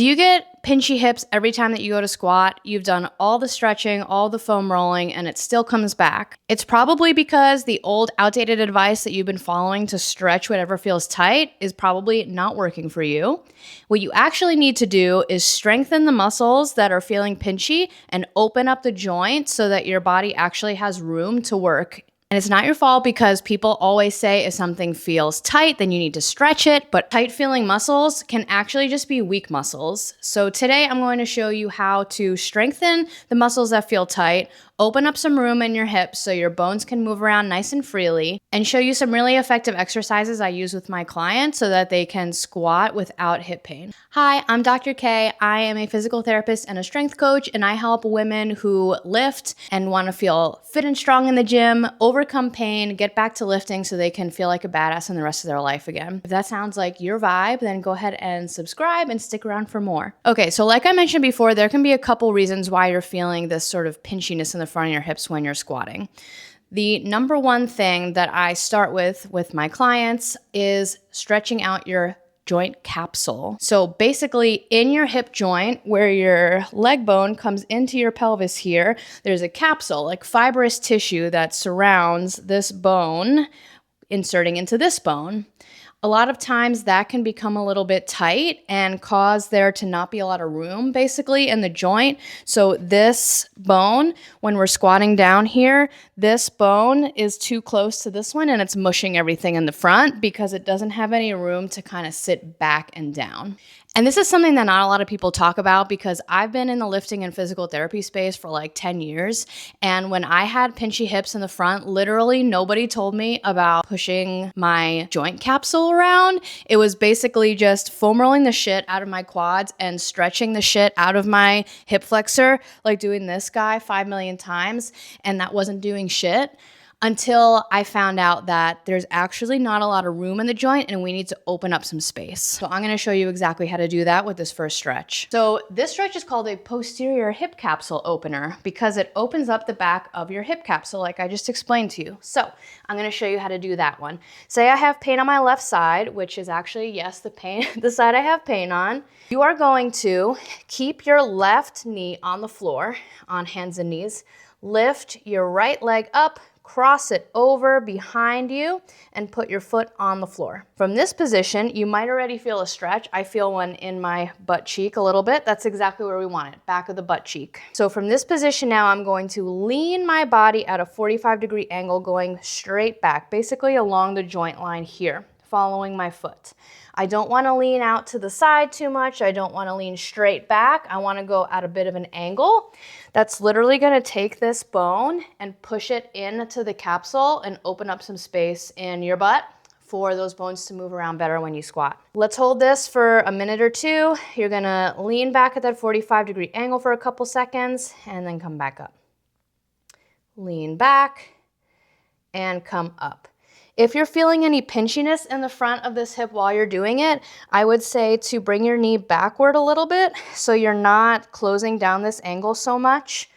Do you get pinchy hips every time that you go to squat? You've done all the stretching, all the foam rolling, and it still comes back. It's probably because the old outdated advice that you've been following to stretch whatever feels tight is probably not working for you. What you actually need to do is strengthen the muscles that are feeling pinchy and open up the joint so that your body actually has room to work. And it's not your fault because people always say if something feels tight, then you need to stretch it. But tight feeling muscles can actually just be weak muscles. So today I'm going to show you how to strengthen the muscles that feel tight, open up some room in your hips so your bones can move around nice and freely, and show you some really effective exercises I use with my clients so that they can squat without hip pain. Hi, I'm Dr. K. I am a physical therapist and a strength coach, and I help women who lift and want to feel fit and strong in the gym, overcome pain, get back to lifting so they can feel like a badass in the rest of their life again. If that sounds like your vibe, then go ahead and subscribe and stick around for more. Okay, so like I mentioned before, there can be a couple reasons why you're feeling this sort of pinchiness in the front of your hips when you're squatting. The number one thing that I start with my clients is stretching out your joint capsule. So basically in your hip joint where your leg bone comes into your pelvis here, there's a capsule, like fibrous tissue that surrounds this bone, inserting into this bone. A lot of times that can become a little bit tight and cause there to not be a lot of room basically in the joint. So this bone, when we're squatting down here, this bone is too close to this one and it's mushing everything in the front because it doesn't have any room to kind of sit back and down. And this is something that not a lot of people talk about because I've been in the lifting and physical therapy space for like 10 years. And when I had pinchy hips in the front, literally nobody told me about pushing my joint capsule around. It was basically just foam rolling the shit out of my quads and stretching the shit out of my hip flexor, like doing this guy 5 million times. And that wasn't doing shit. Until I found out that there's actually not a lot of room in the joint and we need to open up some space. So I'm gonna show you exactly how to do that with this first stretch. So this stretch is called a posterior hip capsule opener because it opens up the back of your hip capsule like I just explained to you. So I'm gonna show you how to do that one. Say I have pain on my left side, which is actually, yes, the side I have pain on. You are going to keep your left knee on the floor, on hands and knees, lift your right leg up, cross it over behind you and put your foot on the floor. From this position, you might already feel a stretch. I feel one in my butt cheek a little bit. That's exactly where we want it, back of the butt cheek. So from this position now, I'm going to lean my body at a 45-degree angle going straight back, basically along the joint line here, following my foot. I don't want to lean out to the side too much. I don't want to lean straight back. I want to go at a bit of an angle. That's literally going to take this bone and push it into the capsule and open up some space in your butt for those bones to move around better when you squat. Let's hold this for a minute or two. You're going to lean back at that 45-degree angle for a couple seconds and then come back up. Lean back and come up. If you're feeling any pinchiness in the front of this hip while you're doing it, I would say to bring your knee backward a little bit so you're not closing down this angle so much,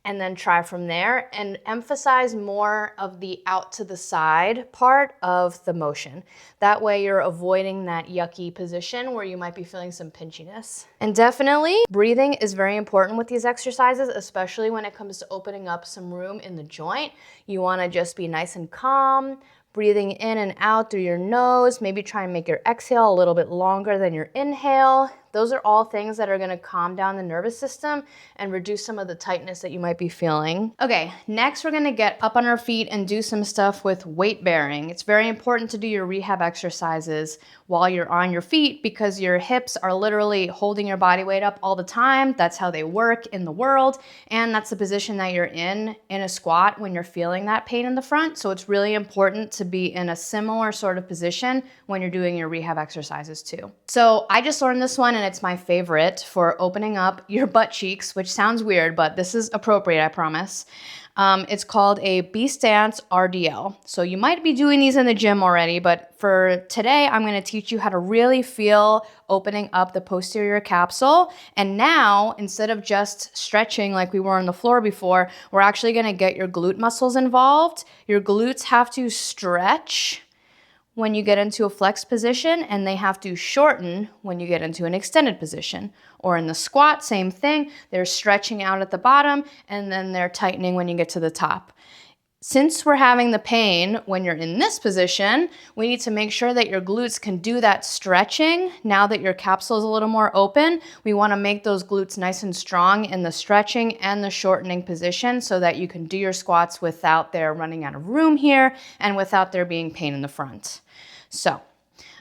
and then try from there and emphasize more of the out to the side part of the motion. That way you're avoiding that yucky position where you might be feeling some pinchiness. And definitely breathing is very important with these exercises, especially when it comes to opening up some room in the joint. You want to just be nice and calm, breathing in and out through your nose. Maybe try and make your exhale a little bit longer than your inhale. Those are all things that are going to calm down the nervous system and reduce some of the tightness that you might be feeling. Okay, next we're going to get up on our feet and do some stuff with weight bearing. It's very important to do your rehab exercises while you're on your feet because your hips are literally holding your body weight up all the time. That's how they work in the world, and that's the position that you're in a squat when you're feeling that pain in the front. So it's really important to be in a similar sort of position when you're doing your rehab exercises too. So I just learned this one and it's my favorite for opening up your butt cheeks, which sounds weird, but this is appropriate, I promise. It's called a B-stance RDL. So you might be doing these in the gym already, but for today, I'm gonna teach you how to really feel opening up the posterior capsule. And now, instead of just stretching like we were on the floor before, we're actually gonna get your glute muscles involved. Your glutes have to stretch when you get into a flex position, and they have to shorten when you get into an extended position. Or in the squat, same thing. They're stretching out at the bottom and then they're tightening when you get to the top. Since we're having the pain when you're in this position, we need to make sure that your glutes can do that stretching. Now that your capsule is a little more open, we want to make those glutes nice and strong in the stretching and the shortening position so that you can do your squats without there running out of room here and without there being pain in the front. So, all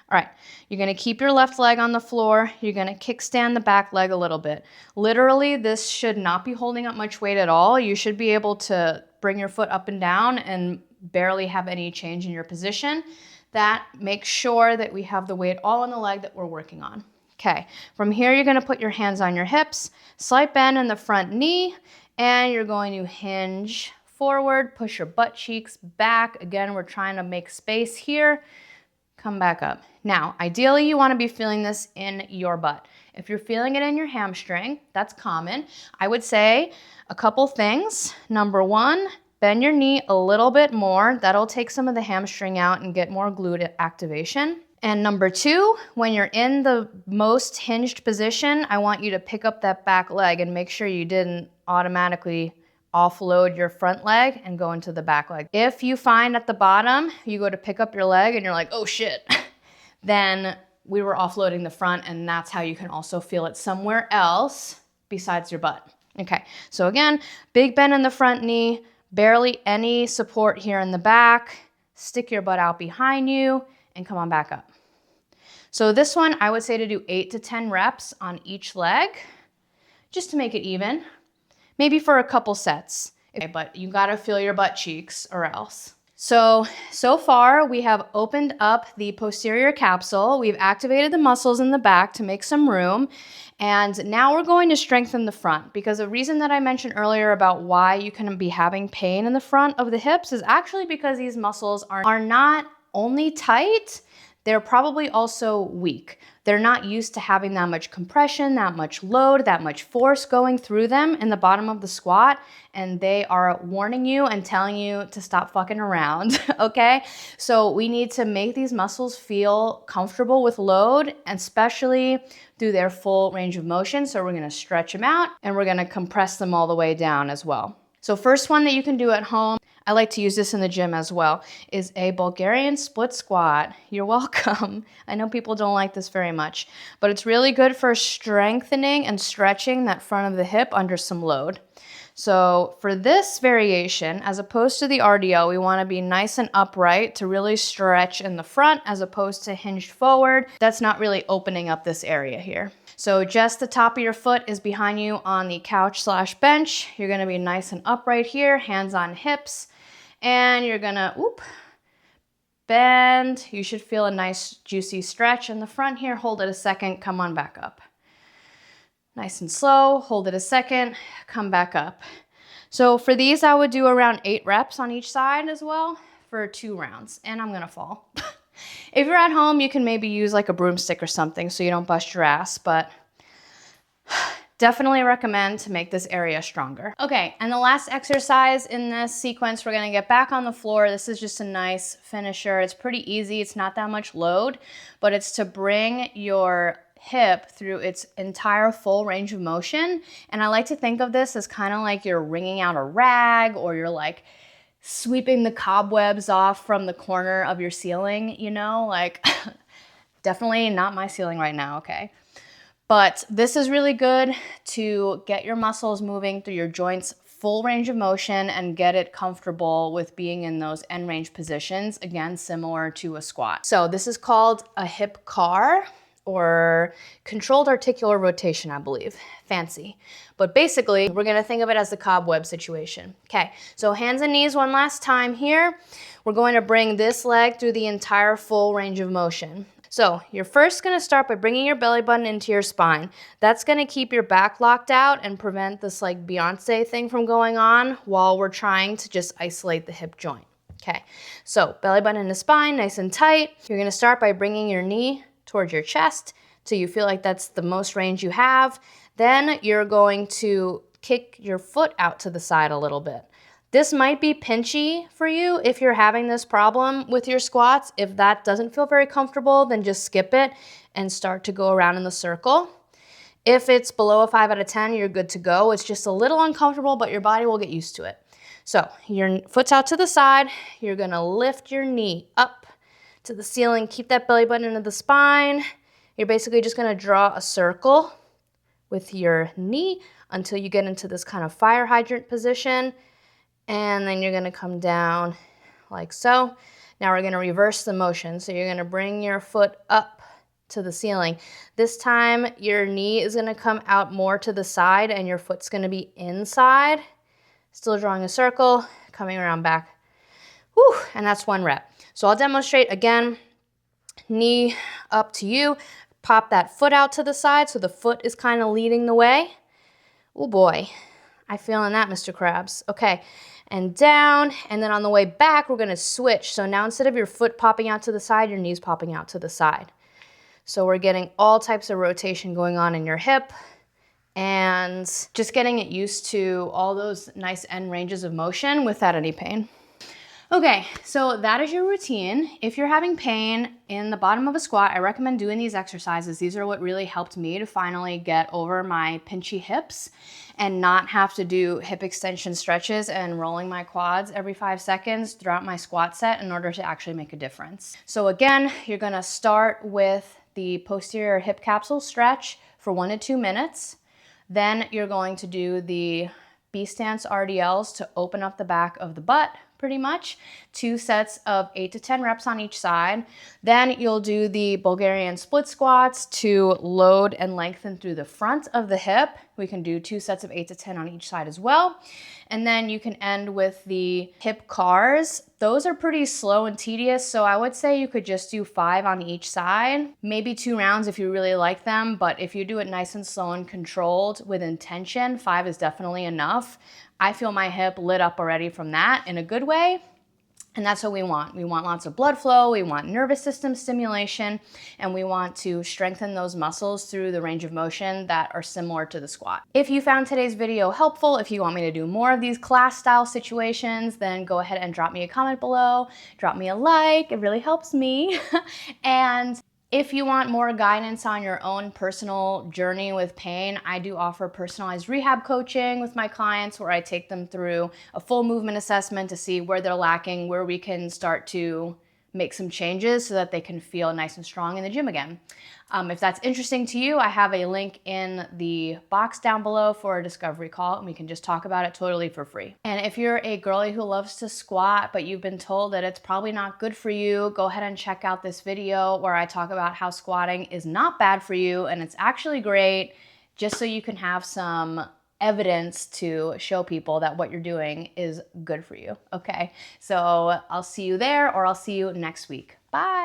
right, you're gonna keep your left leg on the floor. You're gonna kickstand the back leg a little bit. Literally, this should not be holding up much weight at all. You should be able to bring your foot up and down and barely have any change in your position. That makes sure that we have the weight all on the leg that we're working on. Okay, from here, you're gonna put your hands on your hips, slight bend in the front knee, and you're going to hinge forward, push your butt cheeks back. Again, we're trying to make space here. Come back up. Now, ideally, you want to be feeling this in your butt. If you're feeling it in your hamstring, that's common. I would say a couple things. Number one, bend your knee a little bit more. That'll take some of the hamstring out and get more glute activation. And number two, when you're in the most hinged position, I want you to pick up that back leg and make sure you didn't automatically offload your front leg and go into the back leg. If you find at the bottom, you go to pick up your leg and you're like, oh shit, then we were offloading the front, and that's how you can also feel it somewhere else besides your butt. Okay, so again, big bend in the front knee, barely any support here in the back. Stick your butt out behind you and come on back up. So this one, I would say to do 8 to 10 reps on each leg, just to make it even. Maybe for a couple sets, but you gotta feel your butt cheeks or else. So far we have opened up the posterior capsule. We've activated the muscles in the back to make some room. And now we're going to strengthen the front, because the reason that I mentioned earlier about why you can be having pain in the front of the hips is actually because these muscles are not only tight, they're probably also weak. They're not used to having that much compression, that much load, that much force going through them in the bottom of the squat, and they are warning you and telling you to stop fucking around, okay? So we need to make these muscles feel comfortable with load, especially through their full range of motion. So we're gonna stretch them out and we're gonna compress them all the way down as well. So first one that you can do at home, I like to use this in the gym as well, is a Bulgarian split squat. You're welcome. I know people don't like this very much, but it's really good for strengthening and stretching that front of the hip under some load. So for this variation, as opposed to the RDO, we want to be nice and upright to really stretch in the front as opposed to hinged forward. That's not really opening up this area here. So just the top of your foot is behind you on the couch/bench. You're gonna be nice and upright here, hands on hips, and you're gonna, bend. You should feel a nice juicy stretch in the front here. Hold it a second, come on back up. Nice and slow, hold it a second, come back up. So for these, I would do around 8 reps on each side as well for 2 rounds, and I'm gonna fall. If you're at home, you can maybe use like a broomstick or something so you don't bust your ass, but definitely recommend to make this area stronger. Okay, and the last exercise in this sequence, we're gonna get back on the floor. This is just a nice finisher. It's pretty easy, it's not that much load, but it's to bring your hip through its entire full range of motion. And I like to think of this as kind of like you're wringing out a rag, or you're like sweeping the cobwebs off from the corner of your ceiling, you know, like definitely not my ceiling right now, okay? But this is really good to get your muscles moving through your joints, full range of motion, and get it comfortable with being in those end range positions, again, similar to a squat. So this is called a hip car, or controlled articular rotation, I believe. Fancy. But basically, we're gonna think of it as the cobweb situation. Okay, so hands and knees one last time here. We're going to bring this leg through the entire full range of motion. So you're first gonna start by bringing your belly button into your spine. That's gonna keep your back locked out and prevent this like Beyonce thing from going on while we're trying to just isolate the hip joint. Okay, so belly button in the spine, nice and tight. You're gonna start by bringing your knee towards your chest till you feel like that's the most range you have. Then you're going to kick your foot out to the side a little bit. This might be pinchy for you if you're having this problem with your squats. If that doesn't feel very comfortable, then just skip it and start to go around in the circle. If it's below a 5 out of 10, you're good to go. It's just a little uncomfortable, but your body will get used to it. So your foot's out to the side. You're gonna lift your knee up to the ceiling. Keep that belly button into the spine. You're basically just gonna draw a circle with your knee until you get into this kind of fire hydrant position. And then you're gonna come down like so. Now we're gonna reverse the motion. So you're gonna bring your foot up to the ceiling. This time your knee is gonna come out more to the side and your foot's gonna be inside. Still drawing a circle, coming around back. Whew, and that's 1 rep. So I'll demonstrate again, knee up to you. Pop that foot out to the side so the foot is kind of leading the way. Oh boy, I'm feeling that, Mr. Krabs. Okay, and down, and then on the way back, we're gonna switch. So now instead of your foot popping out to the side, your knee's popping out to the side. So we're getting all types of rotation going on in your hip and just getting it used to all those nice end ranges of motion without any pain. Okay, so that is your routine. If you're having pain in the bottom of a squat, I recommend doing these exercises. These are what really helped me to finally get over my pinchy hips and not have to do hip extension stretches and rolling my quads every 5 seconds throughout my squat set in order to actually make a difference. So again, you're gonna start with the posterior hip capsule stretch for 1 to 2 minutes. Then you're going to do the B stance RDLs to open up the back of the butt, pretty much. 2 sets of 8 to 10 reps on each side. Then you'll do the Bulgarian split squats to load and lengthen through the front of the hip. We can do 2 sets of 8 to 10 on each side as well. And then you can end with the hip cars. Those are pretty slow and tedious, so I would say you could just do 5 on each side. Maybe 2 rounds if you really like them, but if you do it nice and slow and controlled with intention, 5 is definitely enough. I feel my hip lit up already from that in a good way. And that's what we want. We want lots of blood flow, we want nervous system stimulation, and we want to strengthen those muscles through the range of motion that are similar to the squat. If you found today's video helpful, if you want me to do more of these class style situations, then go ahead and drop me a comment below, drop me a like, it really helps me. And if you want more guidance on your own personal journey with pain, I do offer personalized rehab coaching with my clients where I take them through a full movement assessment to see where they're lacking, where we can start to make some changes so that they can feel nice and strong in the gym again. If that's interesting to you, I have a link in the box down below for a discovery call, and we can just talk about it totally for free. And if you're a girly who loves to squat, but you've been told that it's probably not good for you, go ahead and check out this video where I talk about how squatting is not bad for you, and it's actually great, just so you can have some evidence to show people that what you're doing is good for you. Okay, so I'll see you there, or I'll see you next week. Bye.